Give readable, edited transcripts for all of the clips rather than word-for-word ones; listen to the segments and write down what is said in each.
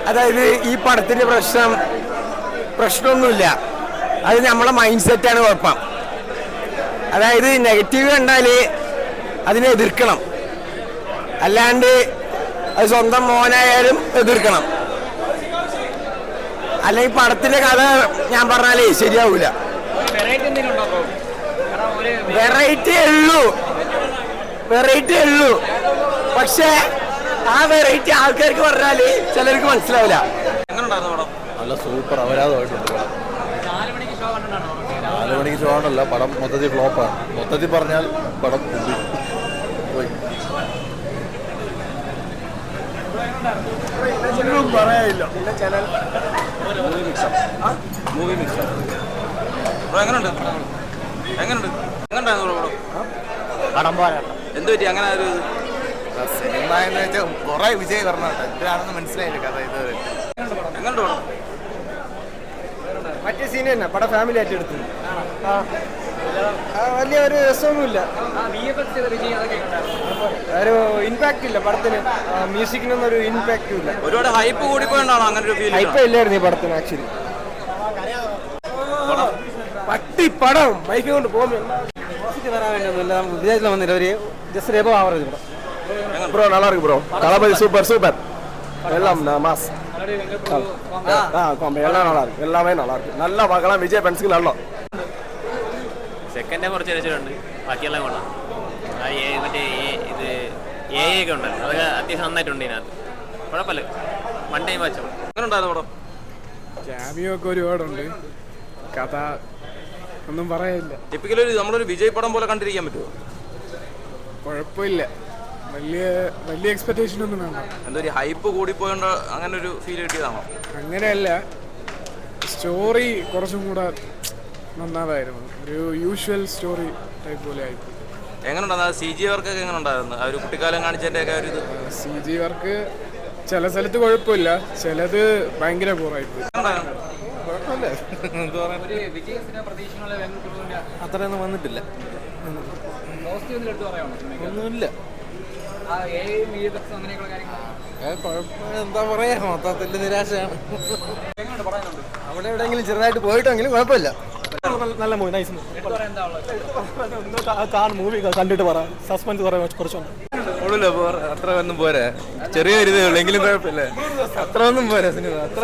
അതായത് ഈ പടത്തിന്റെ പ്രശ്നമൊന്നുമില്ല. അത് നമ്മളെ മൈൻഡ് സെറ്റാണ് കുഴപ്പം. അതായത് നെഗറ്റീവ് കണ്ടാല് അതിനെ എതിർക്കണം, അല്ലാണ്ട് അത് സ്വന്തം മോനായാലും എതിർക്കണം. അല്ലെങ്കിൽ പടത്തിന്റെ കഥ ഞാൻ പറഞ്ഞാലേ ശരിയാവൂല. വെറൈറ്റി ഉള്ളൂ. പക്ഷെ ആ വെറൈറ്റി ആൾക്കാർക്ക് പറഞ്ഞാല് ചിലർക്ക് മനസ്സിലാവില്ല. നല്ല സൂപ്പർ അപരാധമായിട്ടുണ്ട്. 4 മണിക്ക് ഷോ ആണല്ല, പടം മൊത്തത്തിൽ ഫ്ലോപ്പാണ്. മൊത്തത്തിൽ പറഞ്ഞാൽ പടം പോയി. ഒന്നും പറയാനില്ല. എന്ത് പറ്റി അങ്ങനെ ഒരു സിനിമ എന്ന് വെച്ചാൽ കുറെ വിജയ് പറഞ്ഞോട്ടെ, എന്താണെന്ന് മനസ്സിലായില്ല കഥ. ഇത് മറ്റേ സീൻ തന്നെ പടം ഫാമിലി ആയിട്ട് എടുത്തു. വലിയ ഒരു രസമൊന്നുമില്ല, ഒരു ഇമ്പാക്ട് ഇല്ല പടത്തിന്. മ്യൂസിക്കിനൊന്നും ഒരു ഇമ്പാക്റ്റും ഇല്ല. ഒരുപാട് ഹൈപ്പ് കൂടിപ്പോണ്ടാണോ അങ്ങനെ ഒരു ഫീൽ? ഹൈപ്പ് ഇല്ലായിരുന്നു ഈ പടത്തിന് ആക്ച്വലി. പട്ടി പടം ബൈക്ക് കൊണ്ട് പോകുമ്പോൾ വിജയത്തിൽ വന്നില്ല. ഒരു ജസ്റ്റ് എബോ ആവറേജ് ബ്രോ. நல்லா இருக்கு ப்ரோ. தளபதி சூப்பர் எல்லாம் மாஸ். எல்லாம் நல்லா இருக்கு, எல்லாமே நல்லா இருக்கு. நல்லா பார்க்கலாம். விஜய் ஃபேன்ஸ்க்கு நல்லா. സെക്കൻഡ് കുറച്ച് രസിച്ചിട്ടുണ്ട്, ബാക്കിയെല്ലാം കൊള്ളാം. മറ്റേ ഇത് എ ഒക്കെ ഉണ്ടല്ലോ, അതൊക്കെ അത്യാവശ്യം നന്നായിട്ടുണ്ട്. ഇതിനകത്ത് കുഴപ്പമില്ല. One time watch. അങ്ങനെ ഉണ്ടായിരുന്നു പടം. ക്യാമിയോ ഒക്കെ ഒരുപാടുണ്ട്. കഥ ഒന്നും പറയാനില്ല. ടിപ്പിക്കലി നമ്മളൊരു വിജയ് പടം പോലെ കണ്ടിരിക്കാൻ പറ്റുമോ? കുഴപ്പമില്ല. വലിയ എക്സ്പെക്ടേഷൻ ഒന്നും വേണ്ട. എന്തൊരു ഹൈപ്പ് കൂടിപ്പോയോണ്ട് അങ്ങനെ ഒരു ഫീൽ കിട്ടിയതാണോ? അങ്ങനെയല്ല, സ്റ്റോറി കുറച്ചും കൂടെ നന്നാവായിരുന്നു. ഒരു യൂഷ്വൽ സ്റ്റോറി ടൈപ്പ് പോലെ ആയിപ്പോയി. എങ്ങനെ ഉണ്ടായിരുന്നു CG വർക്കൊക്കെ? എങ്ങനെ ഉണ്ടായിരുന്നു ആ ഒരു കുട്ടിക്കാലം കാണിച്ചതിൻ്റെ ഒക്കെ ഒരു ഇത്? CG വർക്ക് ചില സ്ഥലത്ത് കുഴപ്പമില്ല, ചിലത് ഭയങ്കര പോറായിപ്പോയി. അത്രയൊന്നും വന്നിട്ടില്ല, ഒന്നുമില്ല. എന്താ പറയാ, മൊത്തത്തിൽ നിരാശയാണ്. അവിടെ എവിടെയെങ്കിലും ചെറുതായിട്ട് പോയിട്ടെങ്കിലും കുഴപ്പമില്ല. നല്ല മൂവി, നൈസ് മൂവി കണ്ടിട്ട് പറ. സസ്പെൻസ് കുറച്ചുണ്ട്. അത്ര ഒന്നും പോരാ, ചെറിയൊരു ഇതേ ഉള്ളൂ, എങ്കിലും കുഴപ്പമില്ല. അത്ര ഒന്നും പോരാ സിനിമ. അത്ര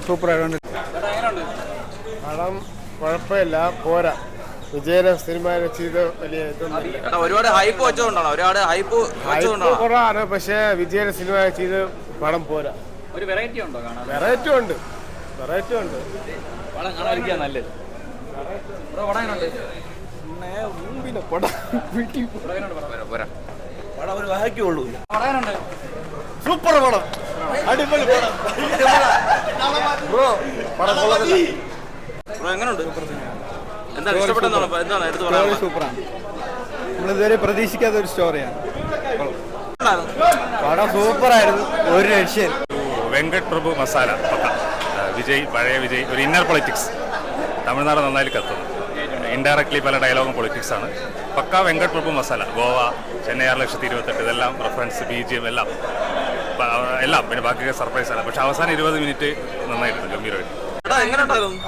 സൂപ്പർ ആയതുകൊണ്ട് പടം കുഴപ്പമില്ല, പോരാ. വിജയുടെ സിനിമ ചെയ്ത് വലിയ ഇതൊന്നും ഒരുപാട് ഹൈപ്പ് വെച്ചോണ്ടാണോ? കുറവാണ്, പക്ഷെ വിജയുടെ സിനിമ ചെയ്ത് പടം പോരാ. ഒരു വെറൈറ്റി ഉണ്ടോ? വെറൈറ്റി ഉണ്ട്. പടം കാണാതിരിക്കാൻ നല്ലത്. ഒരു വാക്കുള്ളൂ. സൂപ്പർ പടം, അടിപൊളി പടം. ബ്രോ പടം എങ്ങനെയുണ്ട്? എന്താണ് ഇഷ്ടപ്പെട്ടെന്നാണ്? എന്താണ് എടുത്ത് പറയാനുള്ളത്? സൂപ്പറാണ്. നമ്മളിതുവരെ പ്രതീക്ഷിക്കാത്ത ഒരു സ്റ്റോറിയാണ്. പടം സൂപ്പറായിരുന്നു, ഒരു രക്ഷയും. വെങ്കട് പ്രഭു മസാല പക്ക. പഴയ വിജയ് ഒരു ഇന്നർ പൊളിറ്റിക്സ്. തമിഴ്നാട് നന്നായി കത്തുന്നു. ഇൻഡയറക്ട്ലി പല ഡയലോഗും പൊളിറ്റിക്സാണ്. പക്ക വെങ്കട് പ്രഭു മസാല. ഗോവ, ചെന്നൈ 6,28,000 ഇതെല്ലാം റെഫറൻസ്, BGM എല്ലാം. പിന്നെ ബാക്കിയൊക്കെ സർപ്രൈസാണ്. പക്ഷെ അവസാനം 20 മിനിറ്റ് നന്നായിട്ടുണ്ട്, ഗംഭീരമായിട്ട്. എങ്ങനെ ഉണ്ടായിരുന്നു?